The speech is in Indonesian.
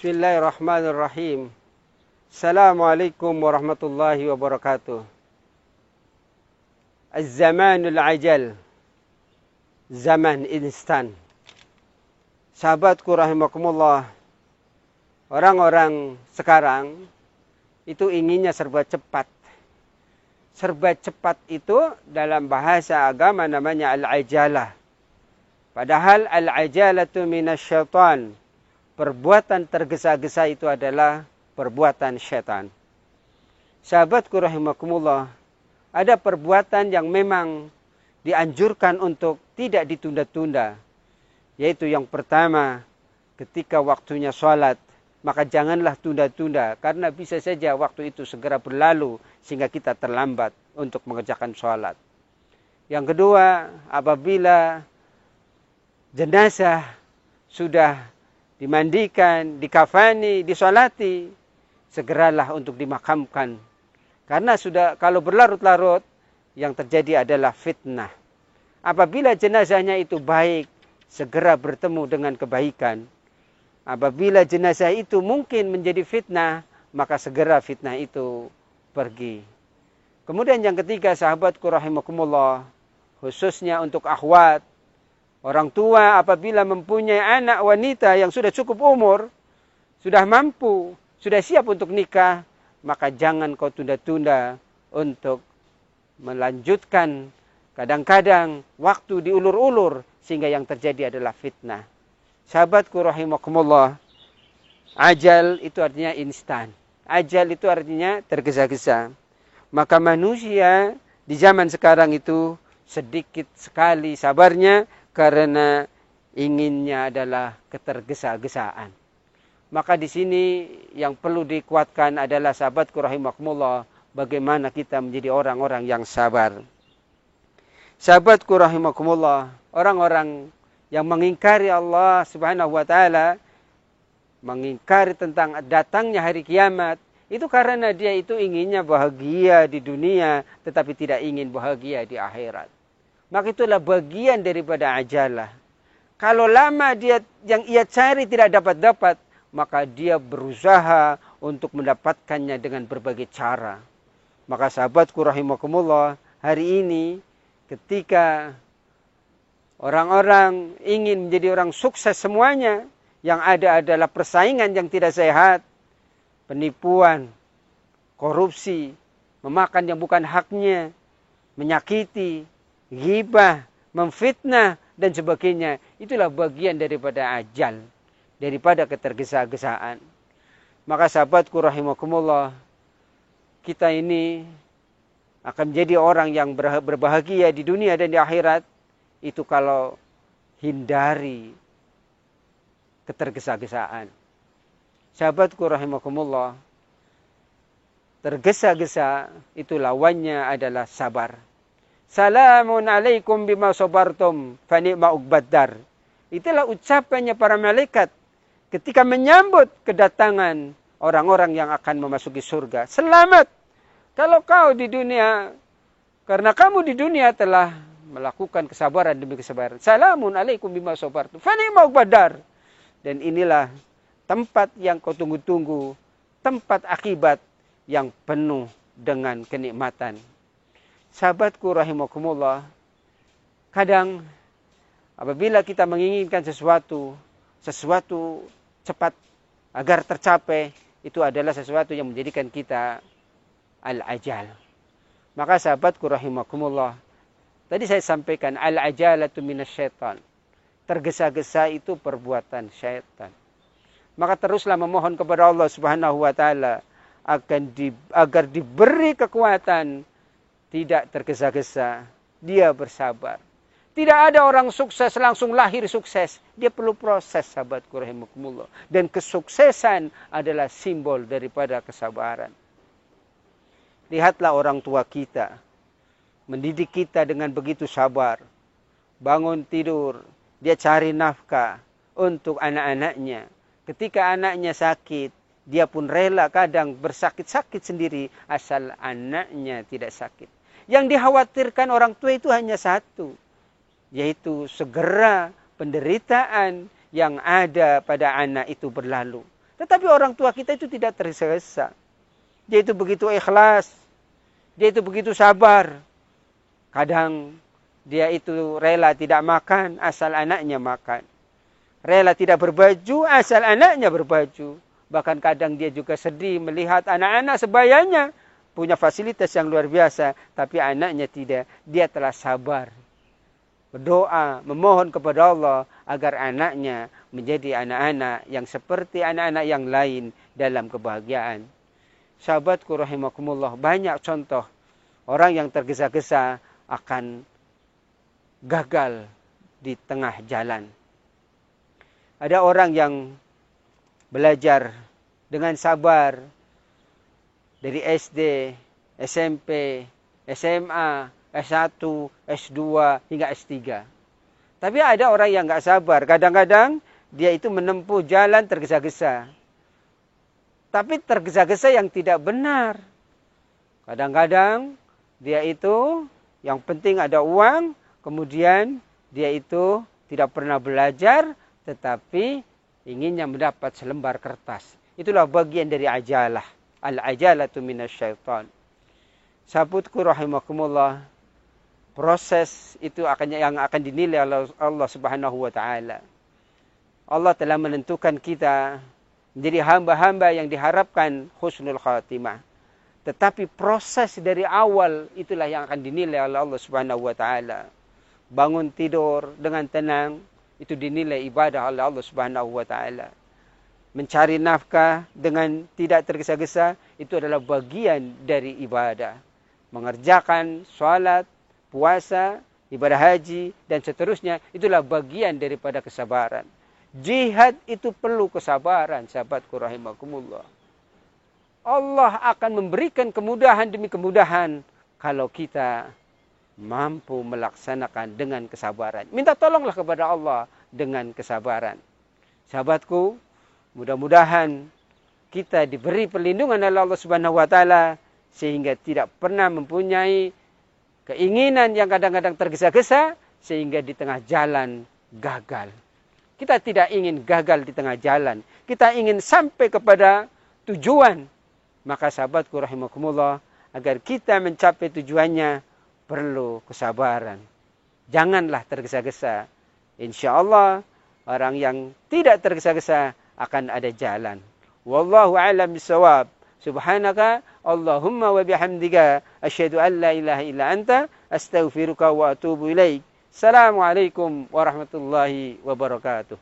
Bismillahirrahmanirrahim. Assalamualaikum warahmatullahi wabarakatuh. Az-zamanul ajal. Zaman instan. Sahabatku rahimakumullah. Orang-orang sekarang itu inginnya serba cepat. Serba cepat itu dalam bahasa agama namanya al-ajalah. Padahal al-ajalatu minasyaitan. Perbuatan tergesa-gesa itu adalah perbuatan syaitan. Sahabatku rahimakumullah, ada perbuatan yang memang dianjurkan untuk tidak ditunda-tunda. Yaitu yang pertama, ketika waktunya sholat, maka janganlah tunda-tunda. Karena bisa saja waktu itu segera berlalu sehingga kita terlambat untuk mengerjakan sholat. Yang kedua, apabila jenazah sudah dimandikan, dikafani, disolati, segeralah untuk dimakamkan. Karena sudah kalau berlarut-larut, yang terjadi adalah fitnah. Apabila jenazahnya itu baik, segera bertemu dengan kebaikan. Apabila jenazah itu mungkin menjadi fitnah, maka segera fitnah itu pergi. Kemudian yang ketiga, sahabatku rahimakumullah, khususnya untuk akhwat, orang tua apabila mempunyai anak wanita yang sudah cukup umur, sudah mampu, sudah siap untuk nikah, maka jangan kau tunda-tunda untuk melanjutkan. Kadang-kadang waktu diulur-ulur sehingga yang terjadi adalah fitnah. Sahabatku rahimakumullah, ajal itu artinya instan. Ajal itu artinya tergesa-gesa. Maka manusia di zaman sekarang itu sedikit sekali sabarnya, karena inginnya adalah ketergesa-gesaan. Maka di sini yang perlu dikuatkan adalah sahabatku rahimakumullah, bagaimana kita menjadi orang-orang yang sabar. Sahabatku rahimakumullah, orang-orang yang mengingkari Allah Subhanahu wa taala, mengingkari tentang datangnya hari kiamat, itu karena dia itu inginnya bahagia di dunia tetapi tidak ingin bahagia di akhirat. Maka itulah bagian daripada ajalah. Kalau lama dia yang ia cari tidak dapat-dapat, maka dia berusaha untuk mendapatkannya dengan berbagai cara. Maka sahabatku rahimakumullah, hari ini ketika orang-orang ingin menjadi orang sukses semuanya, yang ada adalah persaingan yang tidak sehat, penipuan, korupsi, memakan yang bukan haknya, menyakiti, ghibah, memfitnah, dan sebagainya. Itulah bagian daripada ajal, daripada ketergesa-gesaan. Maka sahabatku rahimakumullah, kita ini akan menjadi orang yang berbahagia di dunia dan di akhirat, itu kalau hindari ketergesa-gesaan. Sahabatku rahimakumullah, tergesa-gesa itu lawannya adalah sabar. Salamun alaikum bima sabartum fa ni'ma uqbaddar. Itulah ucapannya para malaikat ketika menyambut kedatangan orang-orang yang akan memasuki surga. Selamat kalau kau di dunia, karena kamu di dunia telah melakukan kesabaran demi kesabaran. Salamun alaikum bima sabartum fa ni'ma uqbaddar. Dan inilah tempat yang kau tunggu-tunggu, tempat akibat yang penuh dengan kenikmatan. Sahabatku rahimakumullah, kadang apabila kita menginginkan sesuatu cepat agar tercapai, itu adalah sesuatu yang menjadikan kita al-ajal. Maka sahabatku rahimakumullah, tadi saya sampaikan al-ajalatu minasyaitan. Tergesa-gesa itu perbuatan syaitan. Maka teruslah memohon kepada Allah Subhanahu wa taala agar diberi kekuatan, tidak tergesa-gesa, dia bersabar. Tidak ada orang sukses langsung lahir sukses. Dia perlu proses, sahabatku rahimakumullah. Dan kesuksesan adalah simbol daripada kesabaran. Lihatlah orang tua kita, mendidik kita dengan begitu sabar. Bangun tidur, dia cari nafkah untuk anak-anaknya. Ketika anaknya sakit, dia pun rela kadang bersakit-sakit sendiri asal anaknya tidak sakit. Yang dikhawatirkan orang tua itu hanya satu, yaitu segera penderitaan yang ada pada anak itu berlalu. Tetapi orang tua kita itu tidak tergesa-gesa. Dia itu begitu ikhlas. Dia itu begitu sabar. Kadang dia itu rela tidak makan asal anaknya makan. Rela tidak berbaju asal anaknya berbaju. Bahkan kadang dia juga sedih melihat anak-anak sebayanya punya fasilitas yang luar biasa. Tapi anaknya tidak. Dia telah sabar. Berdoa, memohon kepada Allah agar anaknya menjadi anak-anak yang seperti anak-anak yang lain dalam kebahagiaan. Sahabatku rahimakumullah, banyak contoh orang yang tergesa-gesa akan gagal di tengah jalan. Ada orang yang belajar dengan sabar dari SD, SMP, SMA, S1, S2, hingga S3. Tapi ada orang yang nggak sabar. Kadang-kadang dia itu menempuh jalan tergesa-gesa. Tapi tergesa-gesa yang tidak benar. Kadang-kadang dia itu yang penting ada uang, kemudian dia itu tidak pernah belajar, tetapi inginnya mendapat selembar kertas. Itulah bagian dari ajalah. Al-ajalatu minasyaitan. Sahabatku rahimakumullah, proses itu yang akan dinilai oleh Allah Subhanahu wa taala. Allah telah menentukan kita menjadi hamba-hamba yang diharapkan husnul khatimah. Tetapi proses dari awal itulah yang akan dinilai oleh Allah Subhanahu wa taala. Bangun tidur dengan tenang itu dinilai ibadah oleh Allah Subhanahu wa taala. Mencari nafkah dengan tidak tergesa-gesa itu adalah bagian dari ibadah. Mengerjakan salat, puasa, ibadah haji, dan seterusnya, itulah bagian daripada kesabaran. Jihad itu perlu kesabaran, sahabatku rahimakumullah. Allah akan memberikan kemudahan demi kemudahan kalau kita mampu melaksanakan dengan kesabaran. Minta tolonglah kepada Allah dengan kesabaran. Sahabatku, mudah-mudahan kita diberi perlindungan oleh Allah Subhanahu wa taala sehingga tidak pernah mempunyai keinginan yang kadang-kadang tergesa-gesa sehingga di tengah jalan gagal. Kita tidak ingin gagal di tengah jalan. Kita ingin sampai kepada tujuan. Maka sahabatku rahimakumullah, agar kita mencapai tujuannya perlu kesabaran. Janganlah tergesa-gesa. Insya Allah orang yang tidak tergesa-gesa akan ada jalan. Wallahu a'lam bishawab. Subhanaka Allahumma wa bihamdika asyhadu an la ilaha illa anta astaghfiruka wa atubu ilaik. Assalamualaikum warahmatullahi wabarakatuh.